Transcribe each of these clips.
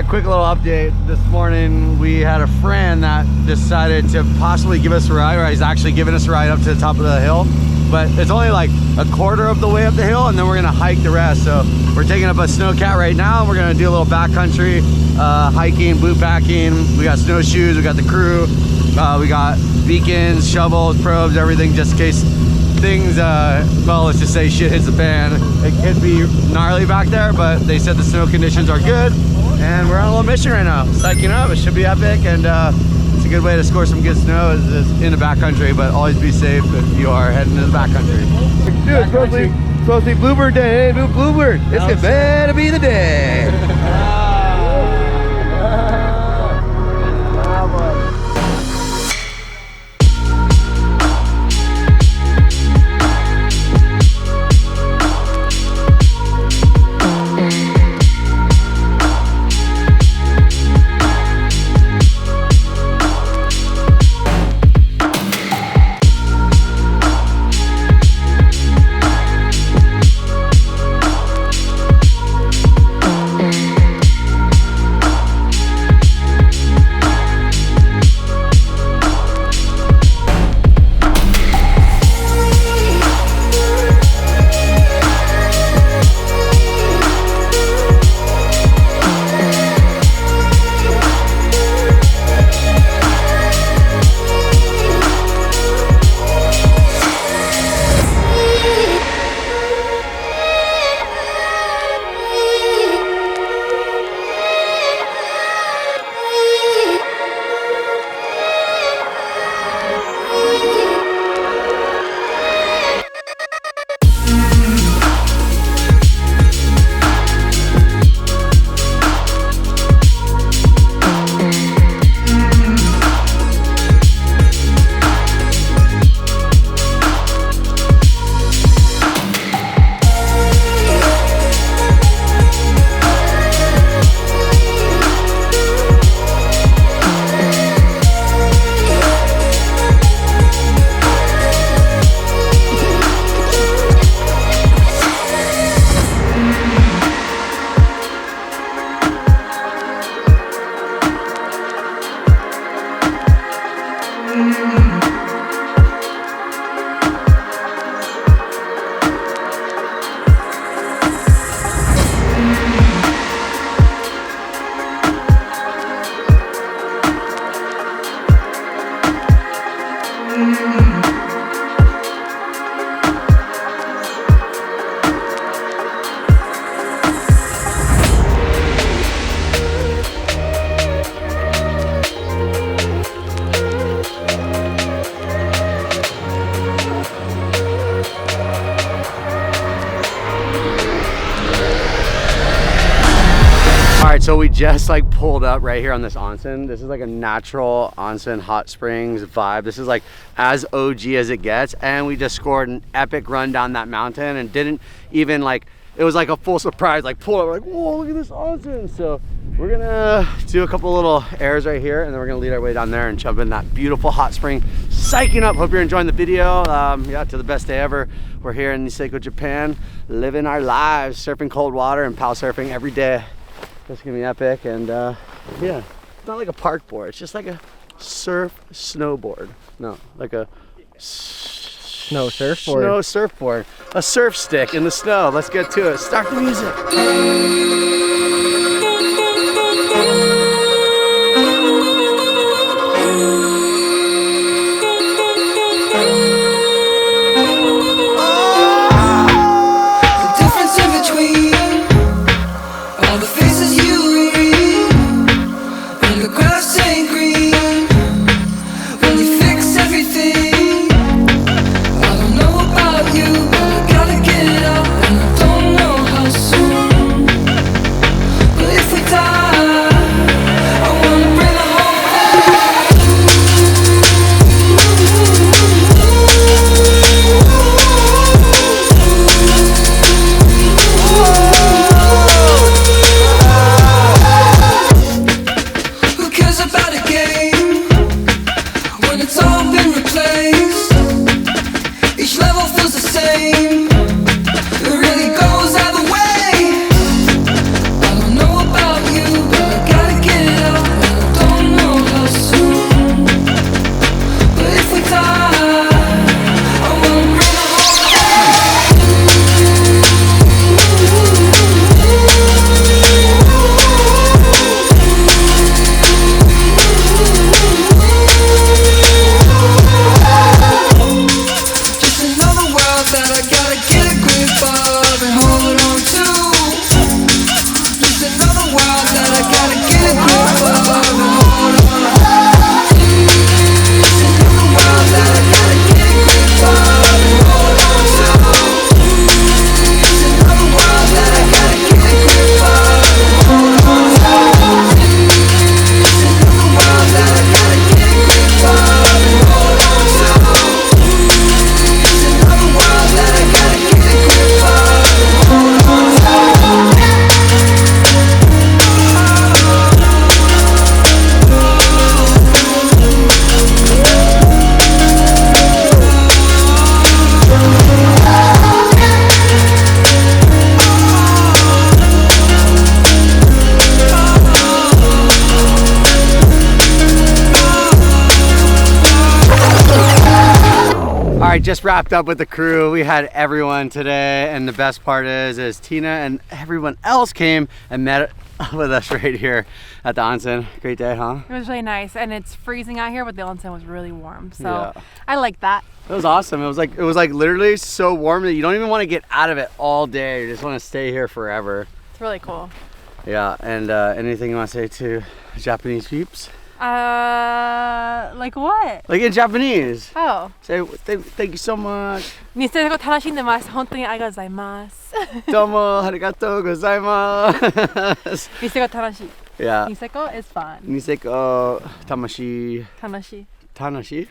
right, quick little update. This morning we had a friend that decided to possibly give us a ride, or he's actually giving us a ride up to the top of the hill. But it's only like a quarter of the way up the hill, and then we're gonna hike the rest. So we're taking up a snowcat right now. We're gonna do a little backcountry hiking, boot packing. We got snowshoes, we got the crew, we got beacons, shovels, probes, everything just in case things, well, let's just say shit hits the fan. It could be gnarly back there, but they said the snow conditions are good, and we're on a little mission right now. Psyching up, it should be epic, and it's a good way to score some good snow is in the backcountry, but always be safe if you are heading to the backcountry. Dude, it's supposed to be Bluebird Day, Bluebird. It's better be the day. So we just like pulled up right here on this onsen. This is like a natural onsen hot springs vibe. This is like as OG as it gets, and we just scored an epic run down that mountain and didn't even like, it was like a full surprise, like pull up, we're like, whoa, look at this onsen. So we're gonna do a couple little airs right here, and then we're gonna lead our way down there and jump in that beautiful hot spring. Psyching up, hope you're enjoying the video. Yeah, to the best day ever. We're here in Niseko, Japan, living our lives, surfing cold water and pow surfing every day. That's gonna be epic, and yeah, it's not like a park board, it's just like a surf snowboard. No, like a snow surfboard. Snow surfboard. A surf stick in the snow. Let's get to it. Start the music. right, just wrapped up with the crew. We had everyone today, and the best part is Tina and everyone else came and met with us right here at the onsen. Great day, huh? It was really nice, and it's freezing out here, but the onsen was really warm, so Yeah. I like that. It was awesome. It was like literally so warm that you don't even want to get out of it all day. You just want to stay here forever. It's really cool. Yeah, and anything you want to say to Japanese peeps? Like what? Like in Japanese. Oh. Say thank you so much. ニセコ楽しんでます。本当にありがとうございます。Domo arigatou gozaimasu. ニセコ楽しい。 Yeah. ニセコ is fun. Niseko tamashi. 楽しい。 Tanashi?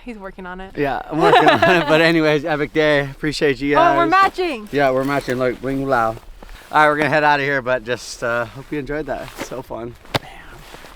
He's working on it. Yeah, I'm working on it. But anyways, epic day. Appreciate you guys. Oh, we're matching. Yeah, we're matching. Look, bling lao. All right, we're gonna head out of here, but just hope you enjoyed that. It's so fun.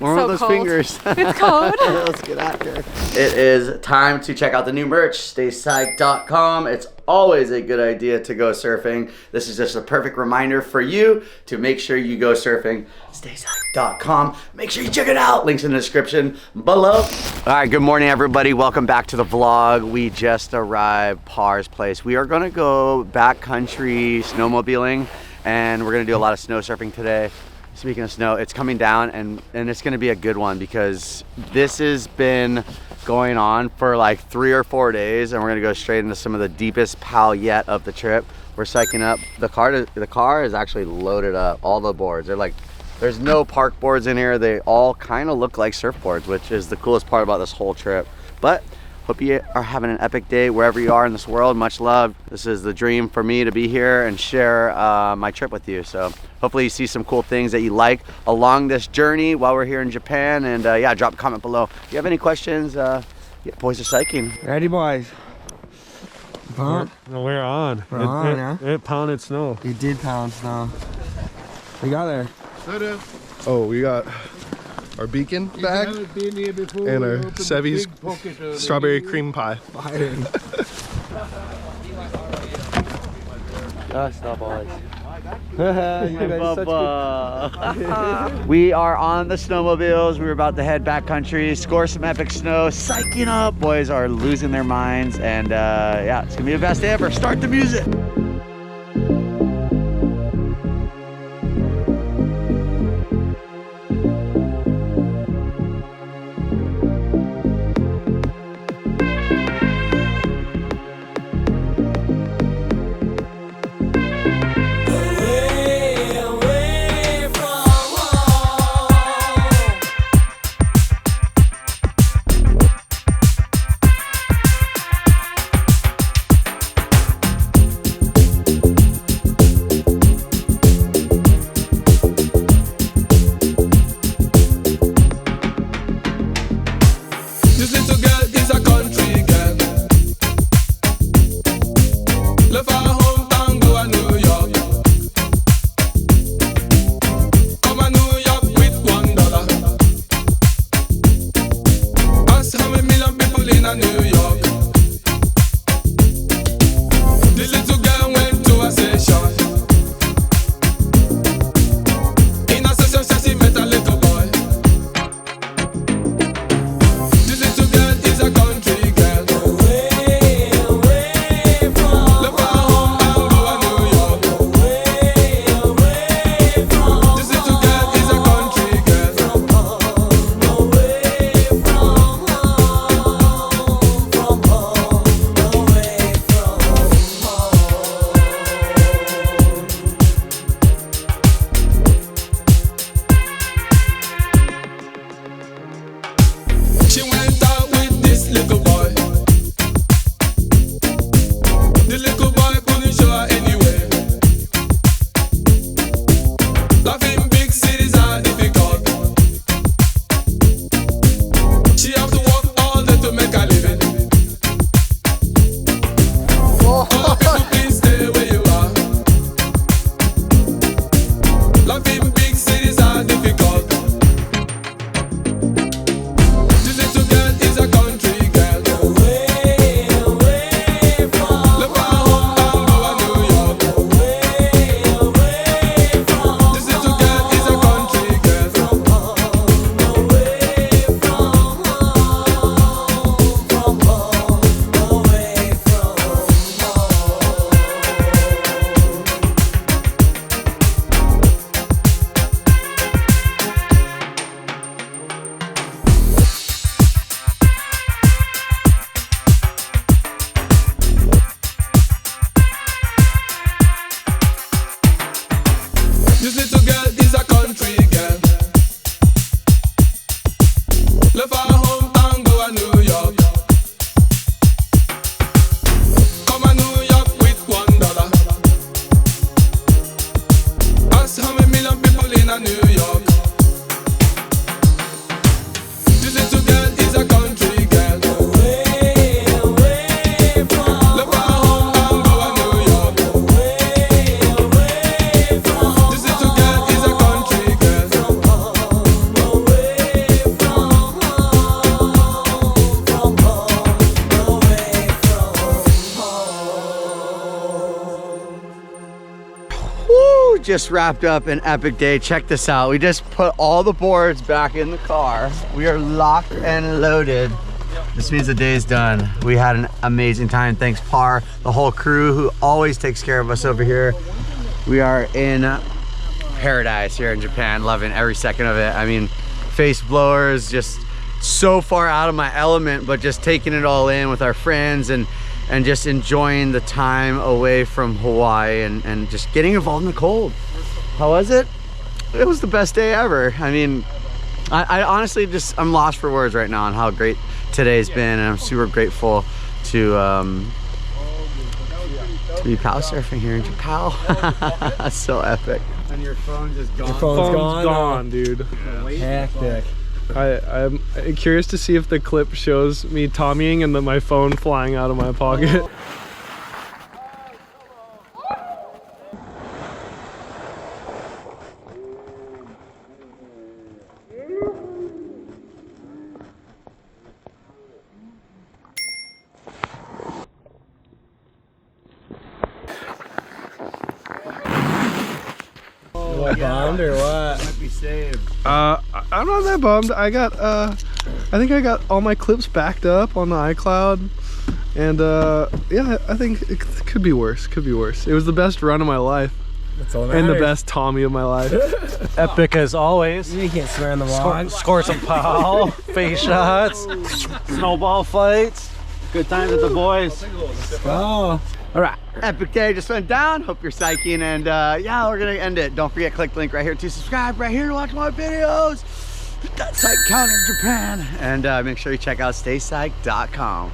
Warm So up those cold. fingers. It's cold. Let's get out of here. It is time to check out the new merch, staypsyched.com. It's always a good idea to go surfing. This is just a perfect reminder for you to make sure you go surfing. Staypsyched.com. Make sure you check it out. Links in the description below. All right, good morning, everybody. Welcome back to the vlog. We just arrived Par's place. We are gonna go backcountry snowmobiling, and we're gonna do a lot of snow surfing today. Speaking of snow, it's coming down, and it's gonna be a good one because this has been going on for like 3 or 4 days, and we're gonna go straight into some of the deepest PAL yet of the trip. We're psyching up. The car is actually loaded up. All the boards. They're like, there's no park boards in here. They all kind of look like surfboards, which is the coolest part about this whole trip. But hope you are having an epic day wherever you are in this world. Much love. This is the dream for me to be here and share my trip with you. So hopefully you see some cool things that you like along this journey while we're here in Japan. And yeah, drop a comment below. If you have any questions, yeah, boys are psyching. Ready, boys? Pump. We're on. We're on, yeah? It pounded snow. We did pound snow. We got there. Oh, we got our beacon bag and our Sevy's strawberry cream pie. Stop, boys. We are on the snowmobiles. We're about to head backcountry, score some epic snow, psyching up. Boys are losing their minds, and yeah, it's gonna be the best day ever. Start the music. This little girl is a country girl. Left her home and go to New York. Come to New York with $1. Ask how many million people in a New York. This little girl is a country girl. Left her home and go to New York. This little girl is a country girl. Woo! Just wrapped up an epic day. Check this out. We just put all the boards back in the car. We are locked and loaded. This means the day's done. We had an amazing time. Thanks, Par, the whole crew who always takes care of us over here. We are in paradise here in Japan, loving every second of it. I mean, face blowers, just so far out of my element, but just taking it all in with our friends and just enjoying the time away from Hawaii and just getting involved in the cold. How was it? It was the best day ever. I mean, I honestly I'm lost for words right now on how great today's been, and I'm super grateful to be pow surfing here in Japan. That's so epic. And your phone just gone. Your phone's gone, dude. Hectic. I'm curious to see if the clip shows me Tommying and then my phone flying out of my pocket. Bummed or what? Might be saved. I'm not that bummed. I think I got all my clips backed up on the iCloud, and yeah, I think it could be worse. Could be worse. It was the best run of my life, That's all that and the matters. best Tommy of my life. Epic as always. You can't swear on the vlog. Score some pow, face shots, snowball fights, good times with the boys. Oh. All right, epic day just went down. Hope you're psyching, and yeah, we're gonna end it. Don't forget, click the link right here to subscribe, right here to watch more videos. That's Psych Counter Japan, and make sure you check out StayPsych.com.